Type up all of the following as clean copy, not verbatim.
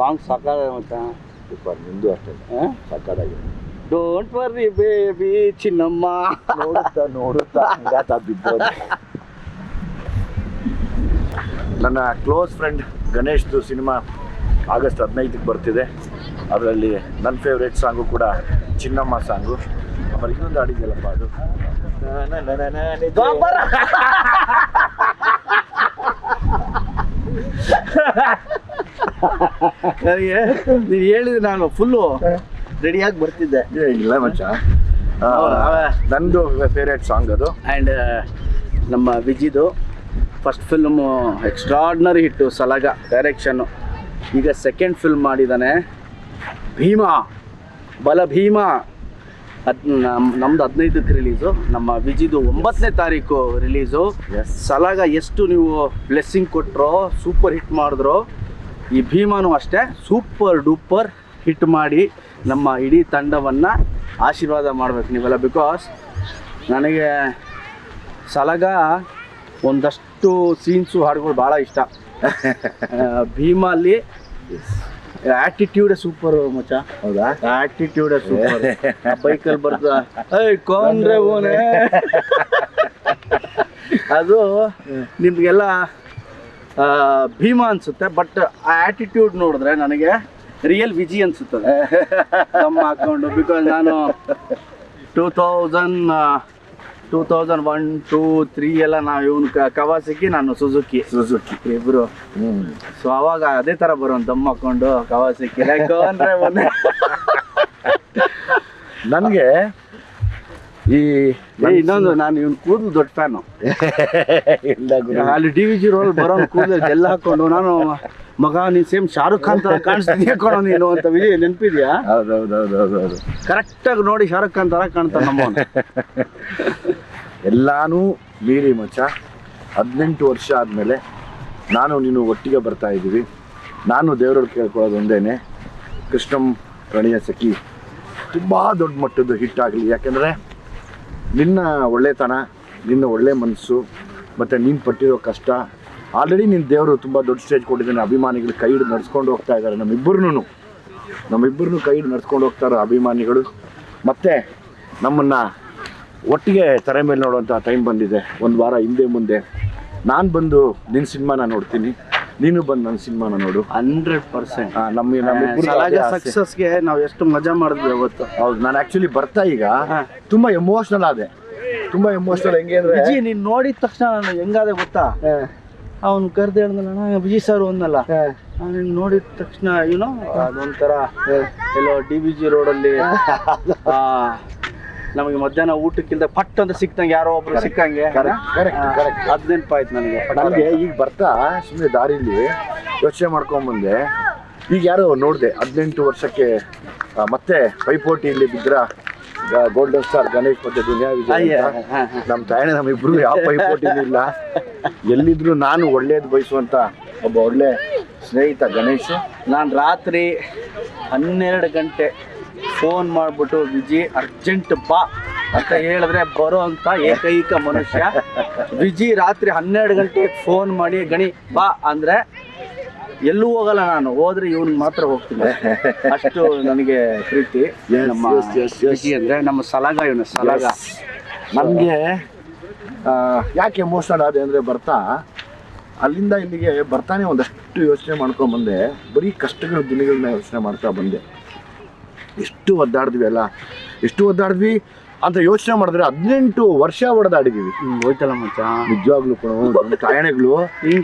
Song ಸಾಕಾಗ ಮಚ್ಚ super. ನಿಂದು ಅಷ್ಟೇ ಸಾಕಾಗಿದೆ. ಡೋಂಟ್ ವರ್ರಿ ಬೇಬಿ ಚಿನ್ನಮ್ಮ. ನೋಡುತ್ತಾ ಬಿದ್ದೋದು. ನನ್ನ ಕ್ಲೋಸ್ ಫ್ರೆಂಡ್ ಗಣೇಶ್ದು ಸಿನಿಮಾ ಆಗಸ್ಟ್ 15ಕ್ಕೆ ಬರ್ತಿದೆ. ಅದರಲ್ಲಿ ನನ್ನ ಫೇವ್ರೇಟ್ ಸಾಂಗು ಕೂಡ ಚಿನ್ನಮ್ಮ ಸಾಂಗು. ಆಮೇಲೆ ಇನ್ನೊಂದು ಹಾಡಿದೆಯಲ್ಲಪ್ಪ ಅದು ನನಗೆ ನೀನು ಹೇಳಿದ್ರೆ ನಾನು ಫುಲ್ಲು ರೆಡಿಯಾಗಿ ಬರ್ತಿದ್ದೆ. ಇಲ್ಲ ಮಚ್ಚ, ನಂದು ಫೇವ್ರೇಟ್ ಸಾಂಗ್ ಅದು. ಆ್ಯಂಡ್ ನಮ್ಮ ವಿಜಿದು ಫಸ್ಟ್ ಫಿಲ್ಮು ಎಕ್ಸ್ಟ್ರಾರ್ಡ್ನರಿ ಹಿಟ್ಟು ಸಲಗ ಡೈರೆಕ್ಷನ್ನು. ಈಗ ಸೆಕೆಂಡ್ ಫಿಲ್ಮ್ ಮಾಡಿದ್ದಾನೆ ಭೀಮಾ, ಬಲ ಭೀಮಾ. ನಮ್ದು 15ಕ್ಕೆ ರಿಲೀಸು, ನಮ್ಮ ವಿಜಿದು 9ನೇ ತಾರೀಕು ರಿಲೀಸು. ಸಲಗ ಎಷ್ಟು ನೀವು ಬ್ಲೆಸ್ಸಿಂಗ್ ಕೊಟ್ಟರೋ, ಸೂಪರ್ ಹಿಟ್ ಮಾಡಿದ್ರು, ಈ ಭೀಮಾನು ಅಷ್ಟೇ ಸೂಪರ್ ಡೂಪರ್ ಹಿಟ್ ಮಾಡಿ ನಮ್ಮ ಇಡೀ ತಂಡವನ್ನು ಆಶೀರ್ವಾದ ಮಾಡ್ಬೇಕು ನೀವೆಲ್ಲ. ಬಿಕಾಸ್ ನನಗೆ ಸಲಗ ಒಂದಷ್ಟು ಸೀನ್ಸು ಹಾಡುಗಳು ಭಾಳ ಇಷ್ಟ. ಭೀಮಲ್ಲಿ ಆ್ಯಟಿಟ್ಯೂಡೇ ಸೂಪರು ಮಚ್ಚ. ಹೌದಾ? ಆ್ಯಟಿಟ್ಯೂಡೇ ಸೂಪರ್. ಬೈಕಲ್ಲಿ ಬರ್ತಾ ಕೊಂಡ್ರೆ ಓನೆ ಅದು ನಿಮಗೆಲ್ಲ ಭೀಮಾ ಅನಿಸುತ್ತೆ. ಬಟ್ ಆ ಆ್ಯಟಿಟ್ಯೂಡ್ ನೋಡಿದ್ರೆ ನನಗೆ ರಿಯಲ್ ವಿಜಿ ಅನಿಸುತ್ತದೆ ನಮ್ಮ ಹಾಕ್ಕೊಂಡು. ಬಿಕಾಸ್ ನಾನು 2001, 2, 3 ಎಲ್ಲ ನಾವು ಇವನು ಕವಾಸಕಿ, ನಾನು ಸುಜುಕಿ ಇಬ್ರು. ಸೊ ಅವಾಗ ಅದೇ ಥರ ಬರೋ ದಮ್ ಹಾಕೊಂಡು ಕವಾಸಕಿ ಅಂದರೆ ನನಗೆ ಈ ಇನ್ನೊಂದು, ನಾನು ಇವನು ಕೂದಲು ದೊಡ್ಡ ಫ್ಯಾನು. ಅಲ್ಲಿ DVG ರೋಲ್ ಬರೋ ಕೂದಲು ಎಲ್ಲ ಹಾಕೊಂಡು ನಾನು ಮಗ ನೀನು ಸೇಮ್ ಶಾರುಖ್ ಖಾನ್ ಥರ ಕಾಣಿಸ್ತೀನಿ ಹಾಕೋಣ ನೀನು ಅಂತ ವಿಜಯ್ ನೆನಪಿದ್ಯಾ? ಹೌದೌದೌದೌದು. ಕರೆಕ್ಟಾಗಿ ನೋಡಿ ಶಾರುಖ್ ಖಾನ್ ಥರ ಕಾಣ್ತಾನೆ ನಮ್ಮ. ಎಲ್ಲಾನು ಮೀರಿ ಮಚ್ಚ 18 ವರ್ಷ ಆದಮೇಲೆ ನಾನು ನೀನು ಒಟ್ಟಿಗೆ ಬರ್ತಾ ಇದ್ದೀವಿ. ನಾನು ದೇವರಲ್ಲಿ ಕೇಳ್ಕೊಳ್ಳೋದು ಒಂದೇನೆ, ಕೃಷ್ಣಂ ಪ್ರಣಯ ಸಖಿ ತುಂಬ ದೊಡ್ಡ ಮಟ್ಟದ್ದು ಹಿಟ್ ಆಗಲಿ. ಯಾಕೆಂದರೆ ನಿನ್ನ ಒಳ್ಳೆತನ, ನಿನ್ನ ಒಳ್ಳೆ ಮನಸ್ಸು ಮತ್ತು ನೀನು ಪಟ್ಟಿರೋ ಕಷ್ಟ, ಆಲ್ರೆಡಿ ನಿನ್ನ ದೇವರು ತುಂಬ ದೊಡ್ಡ ಸ್ಟೇಜ್ ಕೊಟ್ಟಿದ್ದಾನೆ. ಅಭಿಮಾನಿಗಳು ಕೈ ಹಿಡಿದು ನಡ್ಸ್ಕೊಂಡು ಹೋಗ್ತಾ ಇದ್ದಾರೆ. ನಮ್ಮಿಬ್ಬರನ್ನು ಕೈ ಹಿಡಿದು ನಡ್ಸ್ಕೊಂಡು ಹೋಗ್ತಾರೆ ಅಭಿಮಾನಿಗಳು. ಮತ್ತು ನಮ್ಮನ್ನು ಒಟ್ಟಿಗೆ ತೆರೆ ಮೇಲೆ ನೋಡುವಂಥ ಟೈಮ್ ಬಂದಿದೆ. ಒಂದು ವಾರ ಹಿಂದೆ ಮುಂದೆ ನಾನು ಬಂದು ನಿನ್ನ ಸಿನಿಮಾನ ನೋಡ್ತೀನಿ, ನೀನು ಬಂದು ನನ್ನ ಸಿನಿಮಾನ ನೋಡು. 100% ನಮ್ಮ ಸಕ್ಸಸ್ಗೆ ನಾವು ಎಷ್ಟು ಮಜಾ ಮಾಡಿದ್ವಿ ಅವತ್ತು. ಹೌದು. ನಾನು ಆ್ಯಕ್ಚುಲಿ ಬರ್ತಾ ಈಗ ತುಂಬ ಎಮೋಷ್ನಲ್ ಆದೆ. ತುಂಬ ಎಮೋಷ್ನಲ್. ಹೆಂಗೆ ಅಂದರೆ ವಿಜಿ ನೀನು ನೋಡಿದ ತಕ್ಷಣ ನಾನು ಹೆಂಗಾದೆ ಗೊತ್ತಾ, ಅವ್ನು ಕರೆದು ಹೇಳ್ದಲ್ಲ ವಿಜಯ್ ಸರ್ ಒಂದಲ್ಲ, ನಾನು ನೋಡಿದ ತಕ್ಷಣ ಏನೋ ಅದೊಂಥರ ಎಲ್ಲೋ DVG ರೋಡಲ್ಲಿ ನಮಗೆ ಮಧ್ಯಾಹ್ನ ಊಟಕ್ಕಿಂತ ಪಟ್ ಅಂತ ಸಿಕ್ತಂಗೆ ಯಾರೋ ಒಬ್ರು ಸಿಕ್ಕಂಗೆ. ಅದು ನೆನಪಾಯ್ತು ನನಗೆ. ಈಗ ಬರ್ತಾ ಸುಮ್ಮನೆ ದಾರಿಲಿ ಯೋಚನೆ ಮಾಡ್ಕೊಂಬಂದೆ. ಈಗ ಯಾರೋ ನೋಡಿದೆ 18 ವರ್ಷಕ್ಕೆ ಮತ್ತೆ ಪೈಪೋಟಿಯಲ್ಲಿ ಬಿದ್ರ ಗೋಲ್ಡನ್ ಸ್ಟಾರ್ ಗಣೇಶ್ ಮತ್ತೆ ದುನಿಯಾ ವಿಜಯ್. ನಮ್ಮ ತಾಯಣ್ಣ ನಮ್ಮಿಬ್ರು ಯಾವ ಪೈಪೋಟಿನೂ ಇಲ್ಲ. ಎಲ್ಲಿದ್ರು ನಾನು ಒಳ್ಳೇದು ಬಯಸುವಂತ ಒಬ್ಬ ಒಳ್ಳೆ ಸ್ನೇಹಿತ ಗಣೇಶ್. ನಾನು ರಾತ್ರಿ 12 ಗಂಟೆ ಫೋನ್ ಮಾಡಿಬಿಟ್ಟು ವಿಜಿ ಅರ್ಜೆಂಟ್ ಬಾ ಅಂತ ಹೇಳಿದ್ರೆ ಬರೋ ಅಂತ ಏಕೈಕ ಮನುಷ್ಯ ವಿಜಿ. ರಾತ್ರಿ 12 ಗಂಟೆಗೆ ಫೋನ್ ಮಾಡಿ ಗಣಿ ಬಾ ಅಂದರೆ ಎಲ್ಲೂ ಹೋಗಲ್ಲ ನಾನು, ಹೋದ್ರೆ ಇವನ್ ಮಾತ್ರ ಹೋಗ್ತೀನಿ. ಅಷ್ಟು ನನಗೆ ಪ್ರೀತಿ ನಮ್ಮ ವಿಜಿ ಅಂದರೆ. ನಮ್ಮ ಸಲಗ ಇವನು ಸಲಗ. ನನಗೆ ಯಾಕೆ ಎಮೋಷನಲ್ ಆದೆ ಅಂದರೆ ಬರ್ತಾ ಅಲ್ಲಿಂದ ಇಲ್ಲಿಗೆ ಬರ್ತಾನೆ ಒಂದಷ್ಟು ಯೋಚನೆ ಮಾಡ್ಕೊಂಬಂದೆ. ಬರೀ ಕಷ್ಟಗಳ ದಿನಗಳನ್ನ ಯೋಚನೆ ಮಾಡ್ತಾ ಬಂದೆ. ಎಷ್ಟು ಒದ್ದಾಡಿದ್ವಿ ಅಂತ ಯೋಚನೆ ಮಾಡಿದ್ರೆ 18 ವರ್ಷ ಹೊಡೆದಾಡಿದ್ದೀವಿ. ಹೋಯ್ತಲ್ಲ ಮಚ್ಚ, ನಿಜವಾಗ್ಲೂ ಕೂಡ ತಾಯಣೆಗಳು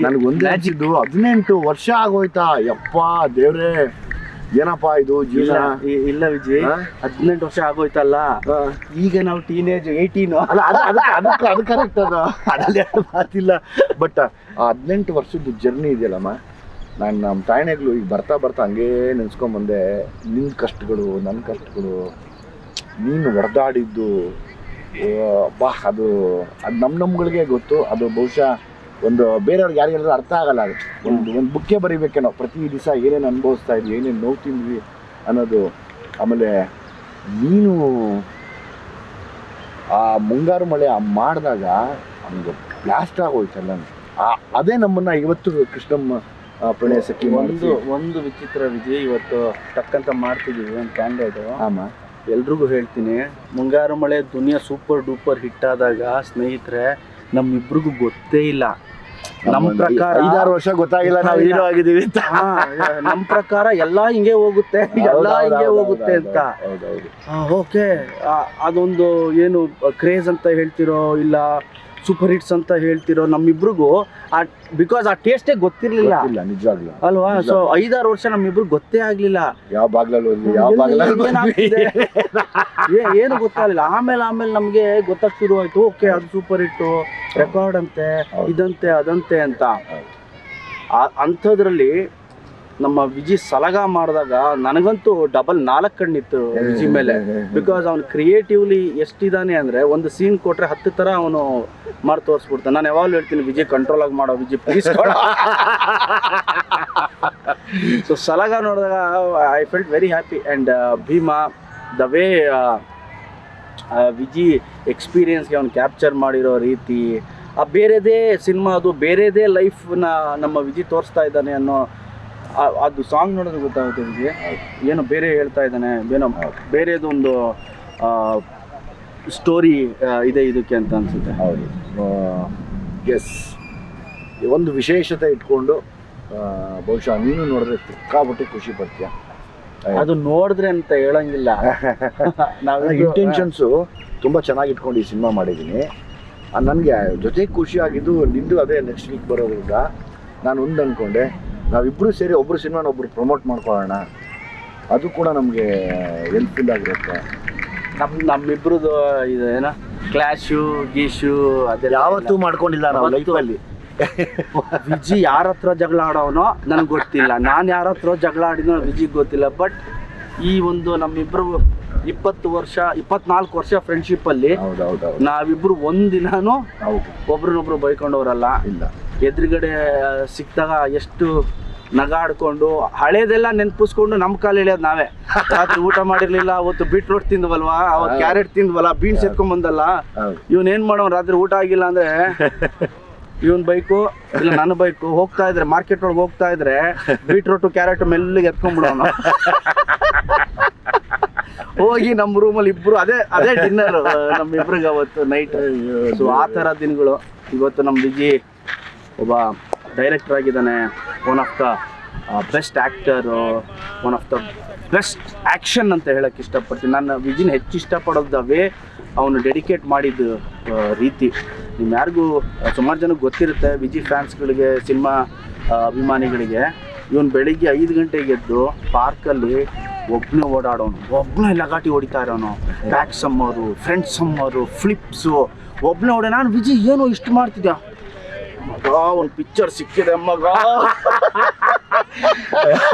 ನನಗೆ ಒಂದೇ ಹಚ್ಚಿದ್ದು 18 ವರ್ಷ ಆಗೋಯ್ತಾ. ಯಪ್ಪ ದೇವ್ರೇ, ಏನಪ್ಪಾ ಇದು ಜೀವನ. ಇಲ್ಲ ವಿಜಯ್, 18 ವರ್ಷ ಆಗೋಯ್ತಲ್ಲ, ಈಗ ನಾವು ಟೀನೇಜ್ 18. ಅಲ್ಲ ಅದು ಕರೆಕ್ಟ್. ಅದ್ರಲ್ಲಿ ಮಾತಿಲ್ಲ. ಬಟ್ ಆ 18 ವರ್ಷದ ಜರ್ನಿ ಇದೆಯಲ್ಲಮ್ಮ, ನಾನು ನಮ್ಮ ತಾಯಣೆಗಳು ಈಗ ಬರ್ತಾ ಹಂಗೇ ನೆನೆಸ್ಕೊಂಬಂದೆ. ನಿನ್ನ ಕಷ್ಟಗಳು, ನನ್ನ ಕಷ್ಟಗಳು, ನೀನು ಹೊಡೆದಾಡಿದ್ದು ಬಾ, ಅದು ನಮ್ಗಳಿಗೆ ಗೊತ್ತು. ಅದು ಬಹುಶಃ ಒಂದು ಬೇರೆಯವ್ರಿಗೆ ಯಾರಿಗೆಲ್ಲರೂ ಅರ್ಥ ಆಗಲ್ಲ. ಅದು ಒಂದು ಬುಕ್ಕೇ ಬರೀಬೇಕೇನೋ, ಪ್ರತಿ ದಿವಸ ಏನೇನು ಅನುಭವಿಸ್ತಾ ಇದ್ವಿ, ಏನೇನು ನೋವು ತಿಂದ್ವಿ ಅನ್ನೋದು. ಆಮೇಲೆ ನೀನು ಆ ಮುಂಗಾರು ಮಳೆ ಮಾಡಿದಾಗ ನಮ್ಗೆ ಬ್ಲಾಸ್ಟ್ ಆಗೋಯ್ತಲ್ಲ, ಅದೇ ನಮ್ಮನ್ನು ಇವತ್ತು ಕೃಷ್ಣಮ್ಮ ಪ್ರಣಯ ಸಖಿ ಒಂದು ವಿಚಿತ್ರ ವಿಜಯ್, ಇವತ್ತು ಟಕ್ಕಂತ ಮಾಡ್ತಿದ್ದೀವಿ ಒಂದು ಕ್ಯಾಂಡಿಡೇಟು. ಆಮ ಎಲ್ರಿಗೂ ಹೇಳ್ತೀನಿ, ಮುಂಗಾರು ಮಳೆ ದುನಿಯಾ ಸೂಪರ್ ಡೂಪರ್ ಹಿಟ್ ಆದಾಗ ಸ್ನೇಹಿತರೆ ನಮ್ಮಿಬ್ರಿಗೂ ಗೊತ್ತೇ ಇಲ್ಲ. ನಮ್ಮ ಪ್ರಕಾರ 5-6 ವರ್ಷ ಗೊತ್ತಾಗಿಲ್ಲ ನಾವು ಹೀರೋ ಆಗಿದ್ದೀವಿ ಅಂತ. ನಮ್ಮ ಪ್ರಕಾರ ಎಲ್ಲ ಹಿಂಗೆ ಹೋಗುತ್ತೆ ಅಂತ. ಓಕೆ, ಅದೊಂದು ಏನು ಕ್ರೇಜ್ ಅಂತ ಹೇಳ್ತಿರೋ ಇಲ್ಲ ಸೂಪರ್ ಹಿಟ್ಸ್ ಅಂತ ಹೇಳ್ತಿರೋ ನಮ್ಮಿಬ್ರಿಗೂ ಬಿಕಾಸ್ ಆ ಟೇಸ್ಟೇ ಗೊತ್ತಿರ್ಲಿಲ್ಲ ನಿಜವಾಗ್ಲೂ ಅಲ್ವಾ. ಸೊ 5-6 ವರ್ಷ ನಮ್ಮಿಬ್ರು ಗೊತ್ತೇ ಆಗ್ಲಿಲ್ಲ ಯಾವ ಏನು ಗೊತ್ತಾಗಲಿಲ್ಲ. ಆಮೇಲೆ ನಮ್ಗೆ ಗೊತ್ತಾಗ್ ಶುರು ಆಯ್ತು, ಓಕೆ ಅದು ಸೂಪರ್ ಹಿಟ್ಟು, ರೆಕಾರ್ಡ್ ಅಂತೆ, ಇದಂತೆ ಅದಂತೆ ಅಂತ. ಅಂಥದ್ರಲ್ಲಿ ನಮ್ಮ ವಿಜಿ ಸಲಗ ಮಾಡಿದಾಗ ನನಗಂತೂ ಡಬಲ್ 4 ಕಣ್ಣಿತ್ತು ವಿಜಿ ಮೇಲೆ. ಬಿಕಾಸ್ ಅವ್ನು ಕ್ರಿಯೇಟಿವ್ಲಿ ಎಷ್ಟಿದ್ದಾನೆ ಅಂದರೆ ಒಂದು ಸೀನ್ ಕೊಟ್ಟರೆ 10 ಥರ ಅವನು ಮಾಡಿ ತೋರಿಸ್ಬಿಡ್ತಾನೆ. ನಾನು ಯಾವಾಗಲೂ ಹೇಳ್ತೀನಿ, ವಿಜಿ ಕಂಟ್ರೋಲ್ ಆಗಿ ಮಾಡೋ, ವಿಜಿ ಪ್ಲೀಸ್ ಕೊಡೋ. ಸೊ ಸಲಗ ನೋಡಿದಾಗ I felt very happy. And Bheema the way Viji ಎಕ್ಸ್ಪೀರಿಯನ್ಸ್ಗೆ ಅವ್ನು ಕ್ಯಾಪ್ಚರ್ ಮಾಡಿರೋ ರೀತಿ, ಬೇರೆದೇ ಸಿನಿಮಾ, ಅದು ಬೇರೆದೇ ಲೈಫ್ನ ನಮ್ಮ ವಿಜಿ ತೋರಿಸ್ತಾ ಇದ್ದಾನೆ ಅನ್ನೋ ಅದು ಸಾಂಗ್ ನೋಡೋದು ಗೊತ್ತಾಗುತ್ತೆ ವಿಜಿ. ಏನೋ ಬೇರೆ ಹೇಳ್ತಾ ಇದ್ದಾನೆ, ಏನೋ ಬೇರೆದೊಂದು ಸ್ಟೋರಿ ಇದೆ ಇದಕ್ಕೆ ಅಂತ ಅನ್ಸುತ್ತೆ. ಹೌದು, ಎಸ್. ಒಂದು ವಿಶೇಷತೆ ಇಟ್ಕೊಂಡು ಬಹುಶಃ ನೀನು ನೋಡಿದ್ರೆ ಸಿಕ್ಕಾಬಿಟ್ಟು ಖುಷಿ ಪಡ್ತೀಯ. ಅದು ನೋಡಿದ್ರೆ ಅಂತ ಹೇಳಂಗಿಲ್ಲ. ಇಂಟೆನ್ಷನ್ಸು ತುಂಬ ಚೆನ್ನಾಗಿ ಇಟ್ಕೊಂಡು ಈ ಸಿನಿಮಾ ಮಾಡಿದ್ದೀನಿ. ನನಗೆ ಜೊತೆಗೆ ಖುಷಿ ಆಗಿದ್ದು ನಿಂದು ಅದೇ ನೆಕ್ಸ್ಟ್ ವೀಕ್ ಬರೋದ್ರಿಂದ ನಾನು ಒಂದು ಅಂದ್ಕೊಂಡೆ, ನಾವಿಬ್ಬರು ಸೇರಿ ಒಬ್ಬರು ಸಿನಿಮಾನ ಒಬ್ಬರು ಪ್ರಮೋಟ್ ಮಾಡ್ಕೊಳ್ಳೋಣ, ಅದು ಕೂಡ ನಮಗೆ ಹೆಲ್ಪ್ಫುಲ್ ಆಗಿರುತ್ತೆ. ನಮ್ಮಿಬ್ರದ್ದು ಇದು ಏನೋ ಕ್ಲಾಶು ಗೀಶು ಅದೆಲ್ಲ ಯಾವತ್ತೂ ಮಾಡ್ಕೊಂಡಿಲ್ಲ ನಾವು ಲೈಫಲ್ಲಿ. ವಿಜಿ ಯಾರ ಹತ್ರ ಜಗಳ ಆಡೋನೋ ನನಗೆ ಗೊತ್ತಿಲ್ಲ, ನಾನು ಯಾರ ಹತ್ರ ಜಗಳ ಆಡಿನೋ ವಿಜಿಗೆ ಗೊತ್ತಿಲ್ಲ. ಬಟ್ ಈ ಒಂದು ನಮ್ಮಿಬ್ರು 24 ವರ್ಷ ಫ್ರೆಂಡ್ಶಿಪ್ಪಲ್ಲಿ ನಾವಿಬ್ರು ಒಂದಿನಾನು ಒಬ್ರನ್ನೊಬ್ರು ಬೈಕೊಂಡವ್ರಲ್ಲ. ಇಲ್ಲ, ಎದುರುಗಡೆ ಸಿಕ್ಕಿದಾಗ ಎಷ್ಟು ನಗಾಡ್ಕೊಂಡು ಹಳೇದೆಲ್ಲ ನೆನ್ಪಿಸ್ಕೊಂಡು ನಮ್ಮ ಕಾಲು ಎಳೆಯೋದು ನಾವೇ. ರಾತ್ರಿ ಊಟ ಮಾಡಿರ್ಲಿಲ್ಲ, ಅವತ್ತು ಬೀಟ್ರೋಟ್ ತಿಂದ್ವಲ್ವಾ, ಅವತ್ತು ಕ್ಯಾರೆಟ್ ತಿಂದ್ವಲ್ಲ, ಬೀನ್ಸ್ ಎತ್ಕೊಂಡ್ಬಂದಲ್ಲ, ಇವನ್ ಏನ್ ಮಾಡೋನ್ ರಾತ್ರಿ ಊಟ ಆಗಿಲ್ಲ ಅಂದ್ರೆ ಇವನ್ ಬೈಕು ಇಲ್ಲ ನನ್ನ ಬೈಕು ಹೋಗ್ತಾ ಇದ್ರೆ ಮಾರ್ಕೆಟ್ ಒಳಗೆ ಹೋಗ್ತಾ ಇದ್ರೆ ಬೀಟ್ರೋಟು ಕ್ಯಾರೆಟ್ ಮೆಲ್ಲಿಗೆ ಎತ್ಕೊಂಡ್ಬಿಡೋನು. ಹೋಗಿ ನಮ್ಮ ರೂಮಲ್ಲಿ ಇಬ್ರು ಅದೇ ಡಿನ್ನರ್ ನಮ್ಮಿಬ್ರಿಗೆ ಅವತ್ತು ನೈಟ್. ಸೊ ಆ ಥರ ದಿನಗಳು. ಇವತ್ತು ನಮ್ಮ ವಿಜಿ ಒಬ್ಬ ಡೈರೆಕ್ಟರ್ ಆಗಿದ್ದಾನೆ, one of the best actor, one of the best action ಅಂತ ಹೇಳೋಕ್ಕೆ ಇಷ್ಟಪಡ್ತೀನಿ. ನಾನು ವಿಜಿನ ಹೆಚ್ಚು ಇಷ್ಟಪಡೋದು ವೇ ಅವನು ಡೆಡಿಕೇಟ್ ಮಾಡಿದ ರೀತಿ. ನೀವು ಯಾರಿಗೂ ಸುಮಾರು ಜನಕ್ಕೆ ಗೊತ್ತಿರುತ್ತೆ, ವಿಜಿ ಫ್ಯಾನ್ಸ್ಗಳಿಗೆ, ಸಿನಿಮಾ ಅಭಿಮಾನಿಗಳಿಗೆ, ಇವನು ಬೆಳಿಗ್ಗೆ 5 ಗಂಟೆಗೆ ಎದ್ದು ಪಾರ್ಕಲ್ಲಿ ಒಬ್ಬನೇ ಓಡಾಡೋನು, ಒಬ್ಬನೇ ಲಗಾಟಿ ಹೊಡಿತಾ ಇರೋನು, ಬ್ಯಾಕ್ ಸಮ್ಮರು, ಫ್ರಂಟ್ ಸಮ್ಮರು, ಫ್ಲಿಪ್ಸು, ಒಬ್ಬನೇ ಓಡ. ನಾನು ವಿಜಿ ಏನೋ ಇಷ್ಟು ಮಾಡ್ತಿದ್ಯಾ ಮಗ, ಒಂದು ಪಿಕ್ಚರ್ ಸಿಕ್ಕಿದೆ ಮಗ,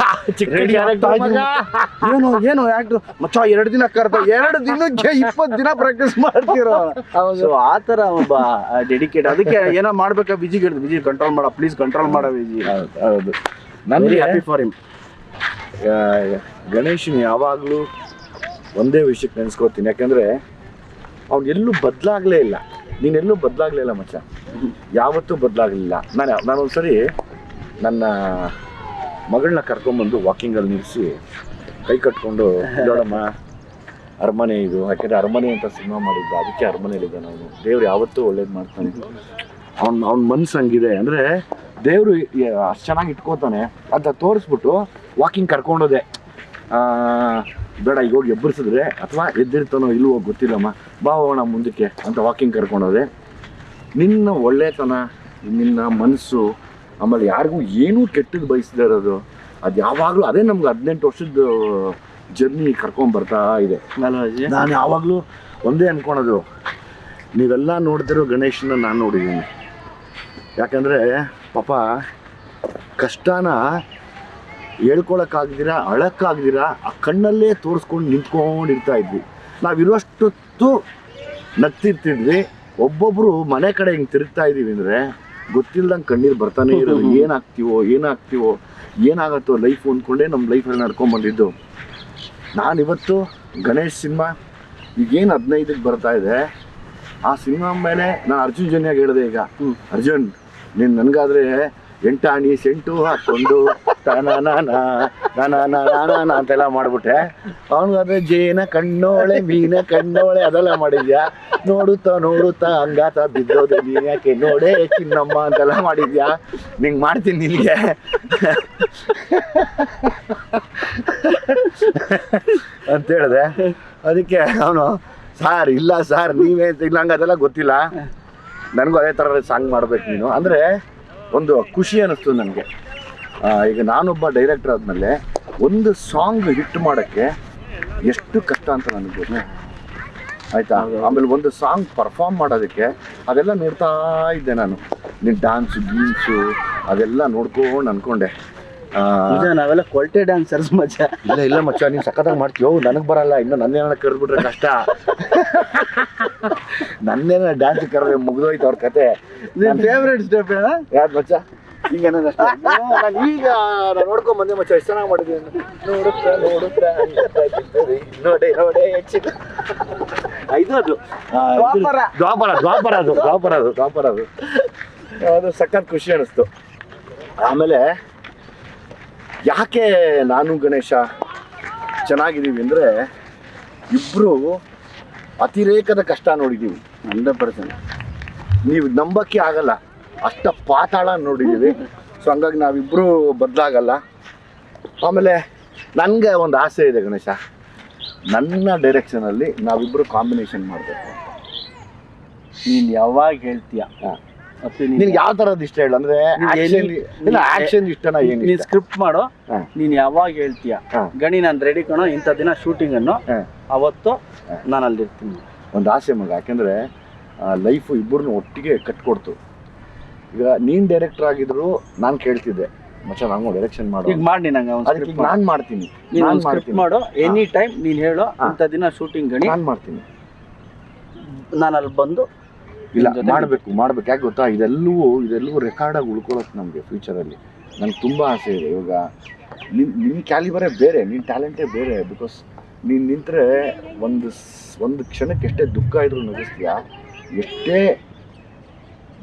ಏನು ಆಕ್ಟರ್ ಮಚ್ಚ, 2 ದಿನ ಕರೆದ, 2 ದಿನಕ್ಕೆ 20 ದಿನ ಪ್ರಾಕ್ಟೀಸ್ ಮಾಡ್ತಿರೋ. ಸೊ ಆ ಥರ ಒಬ್ಬ ಡೆಡಿಕೇಟ್. ಅದಕ್ಕೆ ಏನೋ ಮಾಡ್ಬೇಕಾ ವಿಜಿಗೆ ಹೇಳಿದ್ರು, ವಿಜಿ ಕಂಟ್ರೋಲ್ ಮಾಡ, ಪ್ಲೀಸ್ ಕಂಟ್ರೋಲ್ ಮಾಡ ವಿಜಿ. ಹೌದು, ನನಗೆ ಹ್ಯಾಪಿ ಫಾರ್ ಹಿಮ್. ಗಣೇಶನ್ ಯಾವಾಗಲೂ ಒಂದೇ ವಿಷಯಕ್ಕೆ ನೆನೆಸ್ಕೋತೀನಿ, ಯಾಕಂದರೆ ಅವ್ನು ಎಲ್ಲೂ ಬದಲಾಗಲೇ ಇಲ್ಲ. ನೀನೆಲ್ಲೂ ಬದಲಾಗಲೇ ಇಲ್ಲ ಮಚ್ಚ, ಯಾವತ್ತೂ ಬದಲಾಗಲಿಲ್ಲ. ನಾನೊಂದ್ಸರಿ ನನ್ನ ಮಗಳನ್ನ ಕರ್ಕೊಂಬಂದು ವಾಕಿಂಗಲ್ಲಿ ನಿಲ್ಲಿಸಿ ಕೈ ಕಟ್ಕೊಂಡು, ನೋಡಮ್ಮ ಅರಮನೆ ಇದು, ಯಾಕೆಂದರೆ ಅರಮನೆ ಅಂತ ಸಿನಿಮಾ ಮಾಡಿದ್ದು, ಅದಕ್ಕೆ ಅರಮನೆಯಲ್ಲಿದ್ದಾನೆ ಅವನು. ದೇವ್ರು ಯಾವತ್ತೂ ಒಳ್ಳೇದು ಮಾಡ್ತಾನೆ. ಅವ್ನ ಮನ್ಸು ಹಂಗಿದೆ ಅಂದರೆ ದೇವರು ಅಷ್ಟು ಚೆನ್ನಾಗಿ ಇಟ್ಕೋತಾನೆ ಅಂತ ತೋರಿಸ್ಬಿಟ್ಟು ವಾಕಿಂಗ್ ಕರ್ಕೊಂಡೋದೆ. ಬೇಡ ಈಗ ಹೋಗಿ ಎಬ್ಬರಿಸಿದ್ರೆ ಅಥವಾ ಎದ್ದಿರ್ತಾನೋ ಇಲ್ವೋ ಗೊತ್ತಿಲ್ಲಮ್ಮ, ಬಾ ಹೋಗೋಣ ಮುಂದಕ್ಕೆ ಅಂತ ವಾಕಿಂಗ್ ಕರ್ಕೊಂಡೋದೆ. ನಿನ್ನ ಒಳ್ಳೆತನ, ನಿನ್ನ ಮನಸ್ಸು, ಆಮೇಲೆ ಯಾರಿಗೂ ಏನೂ ಕೆಟ್ಟದ್ದು ಬಯಸದೇ ಇರೋದು, ಅದು ಯಾವಾಗಲೂ ಅದೇ ನಮ್ಗೆ 18 ವರ್ಷದ ಜರ್ನಿ ಕರ್ಕೊಂಬರ್ತಾ ಇದೆ. ನಾನು ಯಾವಾಗಲೂ ಒಂದೇ ಅಂದ್ಕೊಳೋದು, ನೀವೆಲ್ಲ ನೋಡ್ತಿರೋ ಗಣೇಶನ ನಾನು ನೋಡಿದ್ದೀನಿ. ಯಾಕಂದರೆ ಪಾಪ ಕಷ್ಟನ ಹೇಳ್ಕೊಳಕ್ಕಾಗ್ದಿರ, ಅಳಕ್ಕಾಗ್ದಿರ ಆ ಕಣ್ಣಲ್ಲೇ ತೋರಿಸ್ಕೊಂಡು ನಿಂತ್ಕೊಂಡಿರ್ತಾ ಇದ್ವಿ. ನಾವಿರುವಷ್ಟೊತ್ತು ನಗ್ತಿರ್ತಿದ್ವಿ. ಒಬ್ಬೊಬ್ಬರು ಮನೆ ಕಡೆ ಹಿಂಗೆ ತಿರುಗ್ತಾ ಇದ್ದೀವಿ ಅಂದರೆ ಗೊತ್ತಿಲ್ದಂಗೆ ಕಣ್ಣೀರು ಬರ್ತಾನೆ ಇರೋದು. ಏನಾಗ್ತೀವೋ ಏನಾಗತ್ತೋ ಲೈಫು ಅಂದ್ಕೊಂಡೇ ನಮ್ಮ ಲೈಫಲ್ಲಿ ನಡ್ಕೊಂಬಂದಿದ್ದು. ನಾನಿವತ್ತು ಗಣೇಶ್ ಸಿನಿಮಾ ಈಗೇನು 15ಕ್ಕೆ ಬರ್ತಾ ಇದೆ, ಆ ಸಿನಿಮಾ ಮೇಲೆ ನಾನು ಅರ್ಜುನ್ ಜನ್ಯಾಗ ಹೇಳಿದೆ, ಈಗ ಅರ್ಜುನ್ ನೀನು ನನಗಾದರೆ ಎಂಟಾಣಿ ಸೆಂಟು ಹಾಕ್ಕೊಂಡು ಅಂತೆಲ್ಲ ಮಾಡ್ಬಿಟ್ಟೆ. ಅವನಿಗಾದ್ರೆ ಜೇನ ಕಣ್ಣೋಳೆ ಮೀನ ಕಣ್ಣೋಳೆ ಅದೆಲ್ಲ ಮಾಡಿದ್ಯಾ. ನೋಡುತ್ತಾ ಹಂಗಾತ ಬಿದ್ದೋದೆ ನೀನ್ ಯಾಕೆ ನೋಡೇ ಚಿನ್ನಮ್ಮ ಅಂತೆಲ್ಲ ಮಾಡಿದ್ಯಾ. ನಿಂಗೆ ಮಾಡ್ತೀನಿ ನಿನಗೆ ಅಂತ ಹೇಳಿದೆ. ಅದಕ್ಕೆ ಅವನು ಸಾರ್ ಇಲ್ಲ ಸಾರ್ ನೀವೇ ಇಲ್ಲ ಹಂಗೆ ಅದೆಲ್ಲ ಗೊತ್ತಿಲ್ಲ, ನನಗೂ ಅದೇ ಥರ ಸಾಂಗ್ ಮಾಡ್ಬೇಕು ನೀನು ಅಂದರೆ ಒಂದು ಖುಷಿ ಅನ್ನಿಸ್ತು ನನಗೆ. ಈಗ ನಾನೊಬ್ಬ ಡೈರೆಕ್ಟರ್ ಆದಮೇಲೆ ಒಂದು ಸಾಂಗ್ ಹಿಟ್ ಮಾಡೋಕ್ಕೆ ಎಷ್ಟು ಕಷ್ಟ ಅಂತ ನನಗೆ ಗೊತ್ತು ಆಯಿತಾ. ಆಮೇಲೆ ಒಂದು ಸಾಂಗ್ ಪರ್ಫಾರ್ಮ್ ಮಾಡೋದಕ್ಕೆ ಅದೆಲ್ಲ ನೋಡ್ತಾ ಇದ್ದೆ ನಾನು. ನೀನು ಡ್ಯಾನ್ಸು ಗೀನ್ಸು ಅದೆಲ್ಲ ನೋಡ್ಕೊಂಡು ಅಂದ್ಕೊಂಡೆ ನಾವೆಲ್ಲ ಕ್ವಾಲಿಟಿ ಡ್ಯಾನ್ಸರ್ಸ್ ಮಚ್ಚ. ಇಲ್ಲ ಮಚ್ಚ ನೀನು ಸಖತ್ತಾಗಿ ಮಾಡ್ತೀವೋ, ನನಗೆ ಬರಲ್ಲ, ಇನ್ನು ನನ್ನೇನ ಕರೆದ್ಬಿಟ್ರೆ ಕಷ್ಟ. ನನ್ನೇನ ಡ್ಯಾನ್ಸ್ ಕರೆದ್ರೆ ಮುಗಿದೋಯ್ತು ಅವ್ರ ಕತೆ. ನಿನ್ನ ಫೇವ್ರೇಟ್ ಸ್ಟೆಪ್ ಏನ ಯಾರು ಮಚ್ಚ? ಈಗ ನಾನು ಈಗ ನಾನು ನೋಡ್ಕೊಂಡ್ ಬಂದೆ ಮಚ್ಚ, ಎಷ್ಟು ಚೆನ್ನಾಗಿ ಮಾಡಿದ್ದೀನಿ. ನೋಡುತ್ತಾ ನೋಡೇ ಇದು ಅದು ದ್ವಾಪರ ಅದು ಸಖತ್ ಖುಷಿ ಅನ್ನಿಸ್ತು. ಆಮೇಲೆ ಯಾಕೆ ನಾನು ಗಣೇಶ ಚೆನ್ನಾಗಿದ್ದೀವಿ ಅಂದರೆ ಇಬ್ಬರು ಅತಿರೇಕದ ಕಷ್ಟ ನೋಡಿದ್ದೀವಿ. 100%. ನೀವು ನಂಬಕ್ಕೆ ಆಗಲ್ಲ, ಅಷ್ಟ ಪಾತಾಳ ನೋಡಿದ್ದೀವಿ. ಸೊ ಹಂಗಾಗಿ ನಾವಿಬ್ಬರು ಬದಲಾಗಲ್ಲ. ಆಮೇಲೆ ನನಗೆ ಒಂದು ಆಸೆ ಇದೆ ಗಣೇಶ, ನನ್ನ ಡೈರೆಕ್ಷನಲ್ಲಿ ನಾವಿಬ್ಬರು ಕಾಂಬಿನೇಷನ್ ಮಾಡಬೇಕು. ನೀನು ಯಾವಾಗ ಹೇಳ್ತೀಯ ನಿನ್ಗೆ ಯಾವ ಥರದ್ದು ಇಷ್ಟ ಹೇಳು? ಅಂದರೆ ಆ್ಯಕ್ಷನ್ ಇಷ್ಟನಾ? ಏನು ನೀನು ಸ್ಕ್ರಿಪ್ಟ್ ಮಾಡೋ, ನೀನು ಯಾವಾಗ ಹೇಳ್ತೀಯ ಗಣಿ ನಾನು ರೆಡಿ ಕಣೋ ಇಂಥ ದಿನ ಶೂಟಿಂಗನ್ನು, ಅವತ್ತು ನಾನು ಅಲ್ಲಿರ್ತೀನಿ. ಒಂದು ಆಸೆ ಮಗ, ಯಾಕೆಂದರೆ ಲೈಫು ಇಬ್ಬರನ್ನು ಒಟ್ಟಿಗೆ ಕಟ್ಕೊಡ್ತು. ಈಗ ನೀನು ಡೈರೆಕ್ಟರ್ ಆಗಿದ್ರು ನಾನು ಕೇಳ್ತಿದ್ದೆ ಮಚ್ಚ ನಂಗೆ ಡೈರೆಕ್ಷನ್ ಮಾಡು, ಈಗ ಮಾಡಿ ನಂಗೆ ಅದಕ್ಕೆ ನಾನು ಮಾಡ್ತೀನಿ. ನೀನು ಸ್ಕ್ರಿಪ್ಟ್ ಮಾಡು, ಎನಿ ಟೈಮ್ ನೀನು ಹೇಳು ಇಂಥ ದಿನ ಶೂಟಿಂಗ್ ಗಣಿ ನಾನು ಮಾಡ್ತೀನಿ. ನಾನು ಅಲ್ಲಿ ಬಂದು ಇಲ್ಲ ಮಾಡ್ಬೇಕು. ಯಾಕೆ ಗೊತ್ತಾ, ಇದೆಲ್ಲವೂ ರೆಕಾರ್ಡಾಗಿ ಉಳ್ಕೊಳ್ಳೋದು ನಮಗೆ ಫ್ಯೂಚರಲ್ಲಿ. ನನಗೆ ತುಂಬ ಆಸೆ ಇದೆ. ಇವಾಗ ನಿನ್ನ ಕ್ಯಾಲಿಬರೇ ಬೇರೆ, ನಿನ್ನ ಟ್ಯಾಲೆಂಟೇ ಬೇರೆ. ಬಿಕಾಸ್ ನೀನು ನಿಂತರೆ ಒಂದು ಕ್ಷಣಕ್ಕೆ ಎಷ್ಟೇ ದುಃಖ ಇದ್ರೂ ನಗಿಸ್ತೀಯಾ, ಎಷ್ಟೇ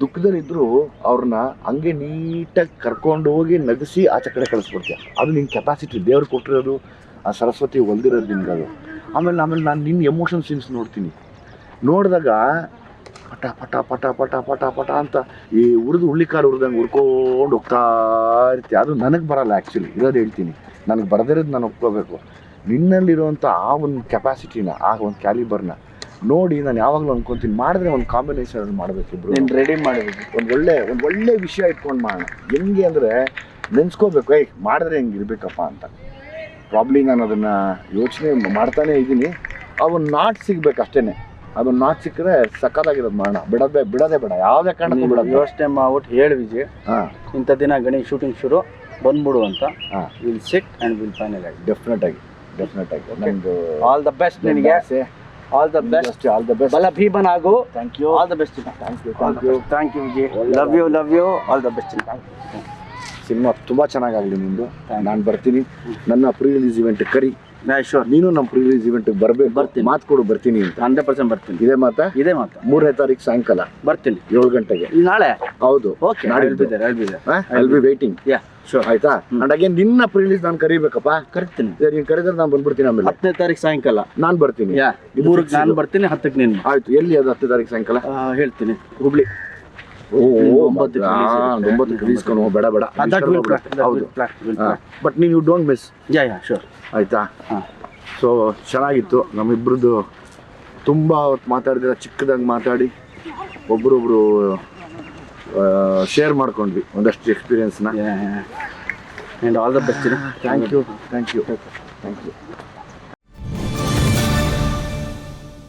ದುಃಖದಲ್ಲಿದ್ದರೂ ಅವ್ರನ್ನ ಹಂಗೆ ನೀಟಾಗಿ ಕರ್ಕೊಂಡು ಹೋಗಿ ನಗಿಸಿ ಆಚೆ ಕಡೆ ಕಳಿಸ್ಬಿಡ್ತೀಯ. ಅದು ನಿನ್ನ ಕೆಪಾಸಿಟಿ, ದೇವ್ರು ಕೊಟ್ಟಿರೋದು, ಆ ಸರಸ್ವತಿ ಹೊಲ್ದಿರೋದು ನಿನ್ಗೆ ಅದು. ಆಮೇಲೆ ನಾನು ನಿನ್ನ ಎಮೋಷನ್ ಸೀನ್ಸ್ ನೋಡಿದಾಗ ಪಟ ಪಟ ಪಟ ಪಟ ಪಟ ಪಟ ಅಂತ ಈ ಹುಳ್ಳಿಕಾಲು ಹುರಿದಂಗೆ ಹುರ್ಕೊಂಡು ಹೋಗ್ತಾ ಇರ್ತೀಯ. ಅದು ನನಗೆ ಬರಲ್ಲ ಆ್ಯಕ್ಚುಲಿ, ಇರೋದು ಹೇಳ್ತೀನಿ. ನನಗೆ ಬರದಿರೋದು ನಾನು ಒಪ್ಕೋಬೇಕು. ನಿನ್ನಲ್ಲಿರುವಂಥ ಆ ಒಂದು ಕೆಪಾಸಿಟಿನ, ಆ ಒಂದು ಕ್ಯಾಲಿಬರ್ನ ನೋಡಿ ನಾನು ಯಾವಾಗಲೂ ಅನ್ಕೊತೀನಿ, ಮಾಡಿದ್ರೆ ಒಂದು ಕಾಂಬಿನೇಷನ್ ಮಾಡಬೇಕು ಇಬ್ಬರು. ನೀನು ರೆಡಿ ಮಾಡಬೇಕು, ಒಂದು ಒಳ್ಳೆ ವಿಷಯ ಇಟ್ಕೊಂಡು ಮಾಡೋಣ. ಹೆಂಗೆ ಅಂದರೆ ನೆನೆಸ್ಕೋಬೇಕು, ಮಾಡಿದ್ರೆ ಹೆಂಗೆ ಇರಬೇಕಪ್ಪ ಅಂತ. ಪ್ರಾಬ್ಲಿ ನಾನು ಅದನ್ನು ಯೋಚನೆ ಮಾಡ್ತಾನೇ ಇದ್ದೀನಿ. ಅವನು ನಾಟ್ ಸಿಗ್ಬೇಕು ಅಷ್ಟೇ. ಅದನ್ನು ನಾಟ್ ಸಿಕ್ಕರೆ ಸಕ್ಕತ್ತಾಗಿರೋದು ಮಾಡೋಣ. ಬಿಡೋದೇ ಬೇಡ, ಯಾವುದೇ ಕಾರಣಕ್ಕೂ ಬಿಡೋದು. ಯೋಚನೆ ಮಾಡ್ಬಿಟ್ಟು ಹೇಳಿ ವಿಜಯ್, ಇಂಥ ದಿನ ಗಣಿ ಶೂಟಿಂಗ್ ಶುರು ಬಂದ್ಬಿಡು ಅಂತ. Will sit and will final ಆಗಿ. ಡೆಫಿನೆಟ್ ಆಗಿ ನಂದು ಆಲ್ ದ ಬೆಸ್ಟ್ ನಿನಗೆ. ಆಲ್ ದ ಬೆಸ್ಟ್ ಬಲ ಭೀಮನ್ ಆಗು. Thank you. All the best. Thank you Vijay. Love you. All the best. Cinema ತುಂಬ ಚೆನ್ನಾಗಾಗಲಿ ನಿಂದು. ನಾನು ಬರ್ತೀನಿ, ನನ್ನ ಪ್ರೀ ರಿಲೀಸ್ ಇವೆಂಟ್ ಕರಿ. ಶೋರ್, ನೀನು ನಮ್ಮ ಪ್ರೀ ರಿಲೀಸ್ ಇವೆಂಟ್ ಬರ್ಬೇಕು. ಬರ್ತೀನಿ, ಮಾತು ಕೊಡು ಬರ್ತೀನಿ ಅಂತ. 100% ಬರ್ತೀನಿ. ಇದೇ ಮಾತಾ? 3ನೇ ತಾರೀಕು ಸಾಯಂಕಾಲ ಬರ್ತೀನಿ 7 ಗಂಟೆಗೆ. ನಾಳೆ? ಹೌದು. Okay, I'll be waiting. Sure, ಆಯ್ತಾ? ಅಂಡ್ ಅಗೇನ್ ನಿನ್ನ ಪ್ರೀ ರಿಲೀಸ್ ನಾನು ಕರಿಬೇಕಪ್ಪ. ಕರಿತೀನಿ. ನೀನು ಕರೆದ್ರೆ ನಾನು ಬಂದ್ಬಿಡ್ತೀನಿ. ಆಮೇಲೆ 10ನೇ ತಾರೀಕು ಸಾಯಂಕಾಲ ನಾನು ಬರ್ತೀನಿ. 3ಕ್ಕೆ ನಾನು ಬರ್ತೀನಿ, 10ಕ್ಕೆ ನೀನು. ಆಯ್ತು. ಎಲ್ಲಿ ಅದು 10ನೇ ತಾರೀಕು ಸಾಯಂಕಾಲ? ಹೇಳ್ತೀನಿ, ಹುಬ್ಳಿ. 9ಕ್ಕೆ ರಿಲೀಸ್ಕೊಂಡು ಬೇಡ. ಹೌದು, ಬಟ್ ನೀವು ಡೋಂಟ್ ಮಿಸ್. ಶೋರ್, ಆಯಿತಾ? ಸೊ ಚೆನ್ನಾಗಿತ್ತು ನಮ್ಮಿಬ್ರದ್ದು. ತುಂಬ ಹೊತ್ತು ಮಾತಾಡಿದ್ರೆ, ಚಿಕ್ಕದಾಗಿ ಮಾತಾಡಿ ಒಬ್ರೊಬ್ರು ಶೇರ್ ಮಾಡ್ಕೊಂಡ್ವಿ ಒಂದಷ್ಟು ಎಕ್ಸ್ಪೀರಿಯನ್ಸ್ನ. And all the best. Thank you.